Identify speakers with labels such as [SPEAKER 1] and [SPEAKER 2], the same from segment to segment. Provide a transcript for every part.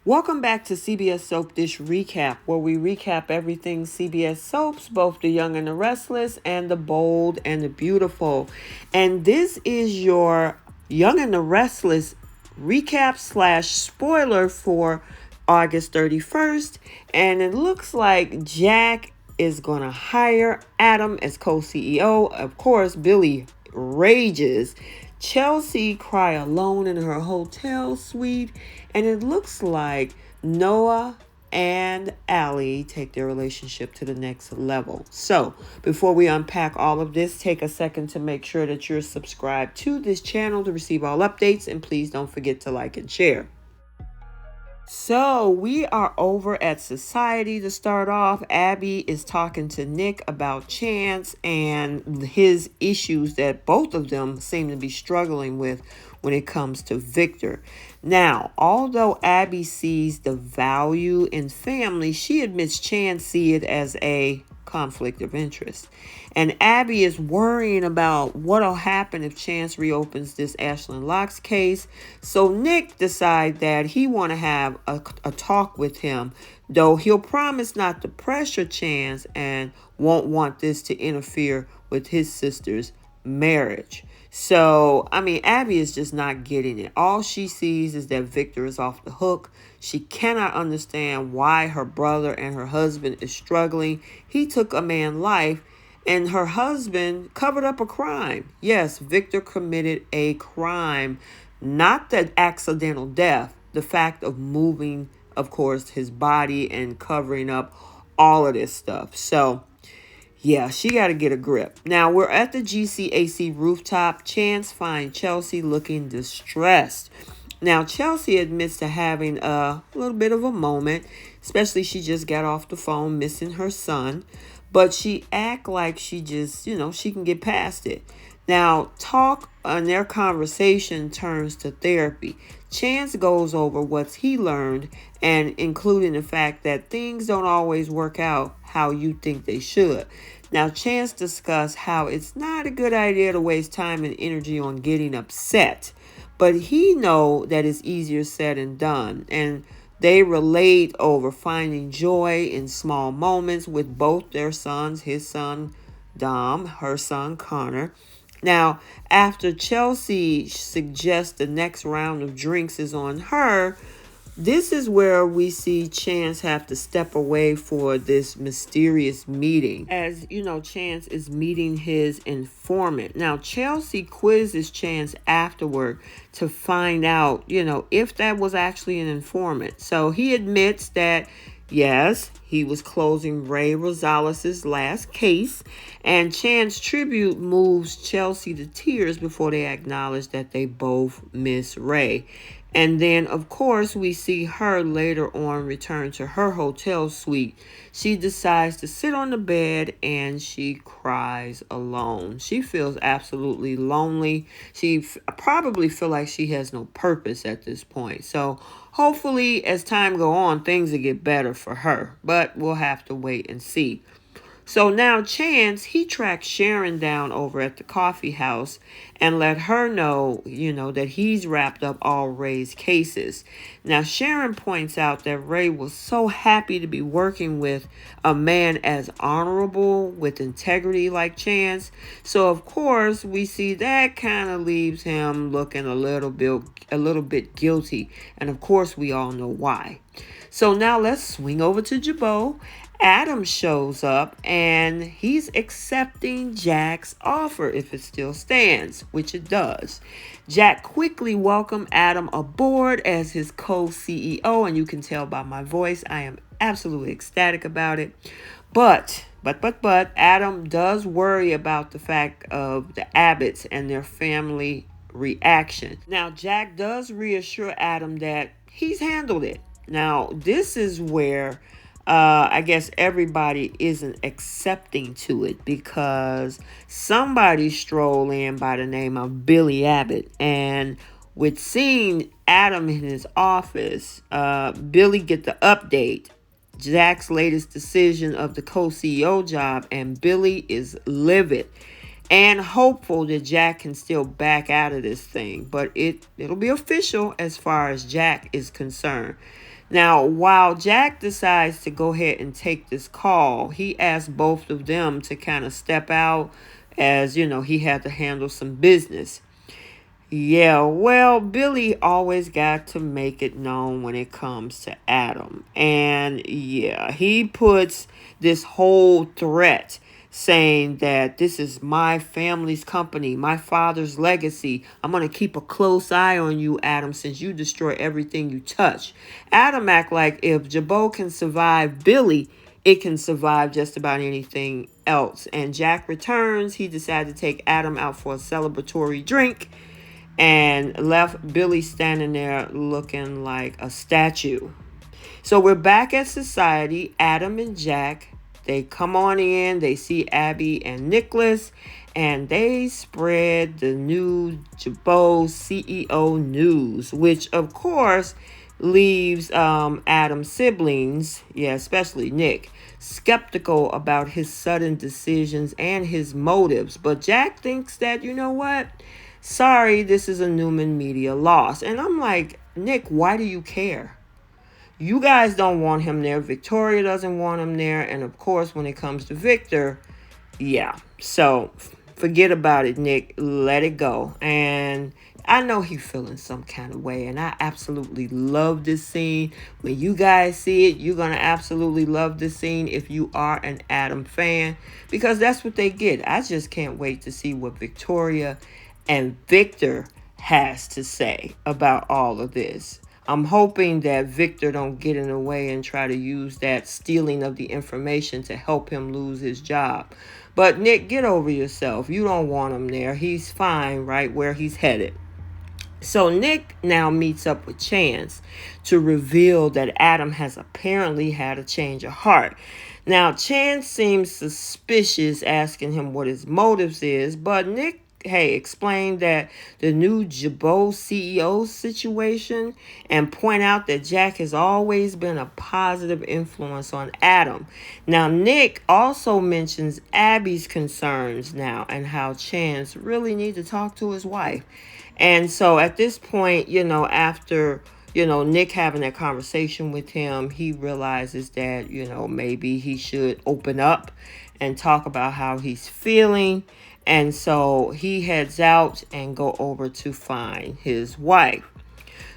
[SPEAKER 1] Welcome back to CBS Soap Dish Recap, where we recap everything CBS soaps, both the young and the restless, and the bold and the beautiful. And this is your Young and the Restless recap / spoiler for August 31st. And it looks like Jack is going to hire Adam as co-CEO. Of course, Billy rages. Chelsea cry alone in her hotel suite, and it looks like Noah and Allie take their relationship to the next level. So before we unpack all of this, take a second to make sure that you're subscribed to this channel to receive all updates, and please don't forget to like and share. So we are over at Society to start off. Abby is talking to Nick about Chance and his issues that both of them seem to be struggling with when it comes to Victor. Now, although Abby sees the value in family, she admits Chance sees it as a conflict of interest. And Abby is worrying about what'll happen if Chance reopens this Ashland Locks case. So Nick decides that he want to have a talk with him, though he'll promise not to pressure Chance and won't want this to interfere with his sister's marriage. So, Abby is just not getting it. All she sees is that Victor is off the hook. She cannot understand why her brother and her husband is struggling. He took a man's life, and her husband covered up a crime. Yes, Victor committed a crime, not the accidental death, the fact of moving, of course, his body and covering up all of this stuff. So, yeah, she got to get a grip. Now, we're at the GCAC rooftop. Chance finds Chelsea looking distressed. Now, Chelsea admits to having a little bit of a moment, especially she just got off the phone missing her son. But she act like she just, she can get past it. Now, talk and their conversation turns to therapy. Chance goes over what he learned, and including the fact that things don't always work out how you think they should. Now, Chance discussed how it's not a good idea to waste time and energy on getting upset, but he know that it's easier said than done. And they relate over finding joy in small moments with both their sons, his son Dom, her son Connor. Now, after Chelsea suggests the next round of drinks is on her, this is where we see Chance have to step away for this mysterious meeting. As you know, Chance is meeting his informant. Now, Chelsea quizzes Chance afterward to find out, if that was actually an informant. So he admits that, yes, he was closing Ray Rosales' last case, and Chan's tribute moves Chelsea to tears before they acknowledge that they both miss Ray. And then, of course, we see her later on return to her hotel suite. She decides to sit on the bed and she cries alone. She feels absolutely lonely. She probably feels like she has no purpose at this point. So hopefully, as time goes on, things will get better for her. But we'll have to wait and see. So now Chance, he tracks Sharon down over at the coffee house and let her know, that he's wrapped up all Ray's cases. Now, Sharon points out that Ray was so happy to be working with a man as honorable, with integrity like Chance. So, of course, we see that kind of leaves him looking a little bit guilty. And, of course, we all know why. So now let's swing over to JABOT. Adam shows up and he's accepting Jack's offer if it still stands, which it does. Jack quickly welcomed Adam aboard as his co-CEO, and you can tell by my voice I am absolutely ecstatic about it. But Adam does worry about the fact of the Abbotts and their family reaction. Now, Jack does reassure Adam that he's handled it. Now, this is where I guess everybody isn't accepting to it, because somebody strolled in by the name of Billy Abbott, and with seeing Adam in his office, Billy get the update, Jack's latest decision of the co-CEO job, and Billy is livid and hopeful that Jack can still back out of this thing, but it'll be official as far as Jack is concerned. Now, while Jack decides to go ahead and take this call, he asks both of them to kind of step out as, he had to handle some business. Yeah, well, Billy always got to make it known when it comes to Adam. And yeah, he puts this whole threat saying that this is my family's company, my father's legacy. I'm going to keep a close eye on you, Adam, since you destroy everything you touch. Adam act like if JABOT can survive Billy, it can survive just about anything else. And Jack returns. He decided to take Adam out for a celebratory drink and left Billy standing there looking like a statue. So we're back at society. Adam and Jack, they come on in, they see Abby and Nicholas, and they spread the new JABOT CEO news, which of course leaves Adam's siblings, especially Nick, skeptical about his sudden decisions and his motives. But Jack thinks that, you know what? Sorry, this is a Newman media loss. And I'm like, Nick, why do you care? You guys don't want him there. Victoria doesn't want him there. And of course, when it comes to Victor, so forget about it, Nick. Let it go. And I know he's feeling some kind of way. And I absolutely love this scene. When you guys see it, you're going to absolutely love this scene if you are an Adam fan. Because that's what they get. I just can't wait to see what Victoria and Victor has to say about all of this. I'm hoping that Victor don't get in the way and try to use that stealing of the information to help him lose his job. But Nick, get over yourself. You don't want him there. He's fine right where he's headed. So Nick now meets up with Chance to reveal that Adam has apparently had a change of heart. Now, Chance seems suspicious, asking him what his motives is, but Nick explain that the new JABOT CEO situation and point out that Jack has always been a positive influence on Adam. Now, Nick also mentions Abby's concerns now and how Chance really needs to talk to his wife. And so at this point, after Nick having that conversation with him, he realizes that, maybe he should open up and talk about how he's feeling. And so he heads out and go over to find his wife.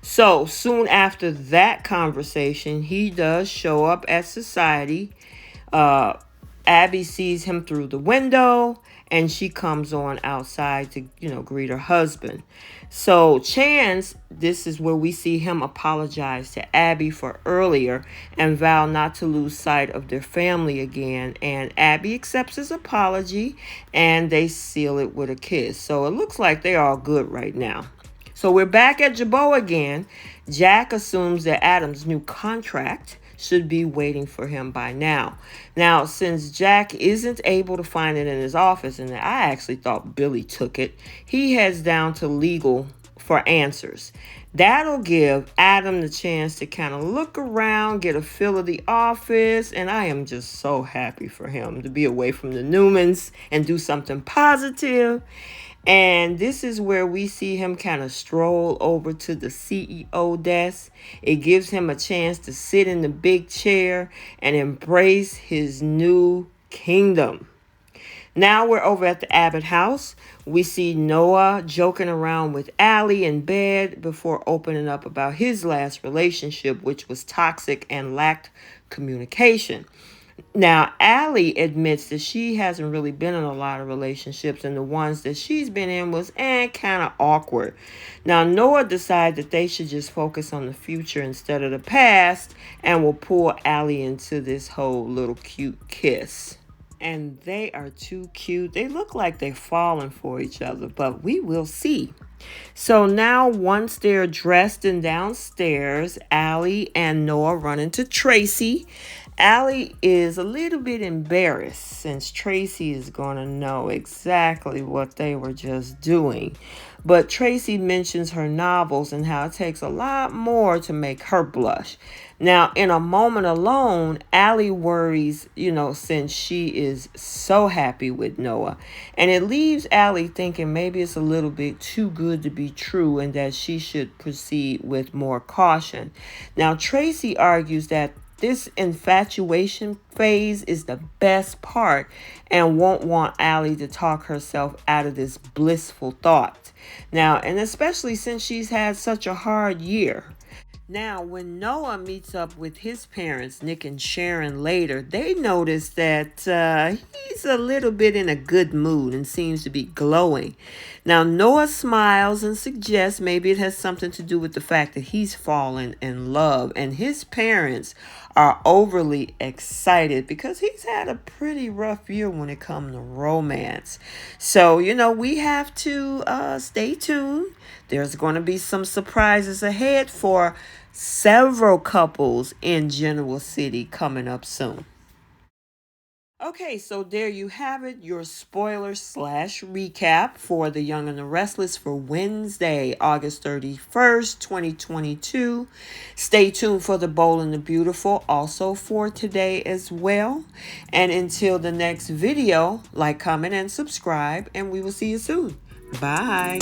[SPEAKER 1] So soon after that conversation, he does show up at society. Abby sees him through the window and she comes on outside to, greet her husband. So Chance, this is where we see him apologize to Abby for earlier and vow not to lose sight of their family again. And Abby accepts his apology and they seal it with a kiss. So it looks like they're all good right now. So we're back at JABOT again. Jack assumes that Adam's new contract should be waiting for him by now. Now, since Jack isn't able to find it in his office, and I actually thought Billy took it, he heads down to legal for answers. That'll give Adam the chance to kind of look around, get a feel of the office, and I am just so happy for him to be away from the Newmans and do something positive. And this is where we see him kind of stroll over to the CEO desk. It gives him a chance to sit in the big chair and embrace his new kingdom. Now we're over at the Abbott House. We see Noah joking around with Allie in bed before opening up about his last relationship, which was toxic and lacked communication. Now, Allie admits that she hasn't really been in a lot of relationships, and the ones that she's been in was kind of awkward. Now, Noah decides that they should just focus on the future instead of the past and will pull Allie into this whole little cute kiss. And they are too cute. They look like they're falling for each other, but we will see. So now once they're dressed and downstairs, Allie and Noah run into Tracy. Allie is a little bit embarrassed since Tracy is going to know exactly what they were just doing. But Tracy mentions her novels and how it takes a lot more to make her blush. Now, in a moment alone, Allie worries, since she is so happy with Noah. And it leaves Allie thinking maybe it's a little bit too good to be true and that she should proceed with more caution. Now, Tracy argues that this infatuation phase is the best part and won't want Allie to talk herself out of this blissful thought. Now, and especially since she's had such a hard year. Now, when Noah meets up with his parents, Nick and Sharon, later, they notice that he's a little bit in a good mood and seems to be glowing. Now, Noah smiles and suggests maybe it has something to do with the fact that he's fallen in love, and his parents are overly excited because he's had a pretty rough year when it comes to romance. So, we have to stay tuned. There's going to be some surprises ahead for several couples in General City coming up soon. Okay, so there you have it, your spoiler/recap for The Young and the Restless for Wednesday, August 31st, 2022. Stay tuned for The Bold and the Beautiful also for today as well. And until the next video, like, comment, and subscribe, and we will see you soon. Bye.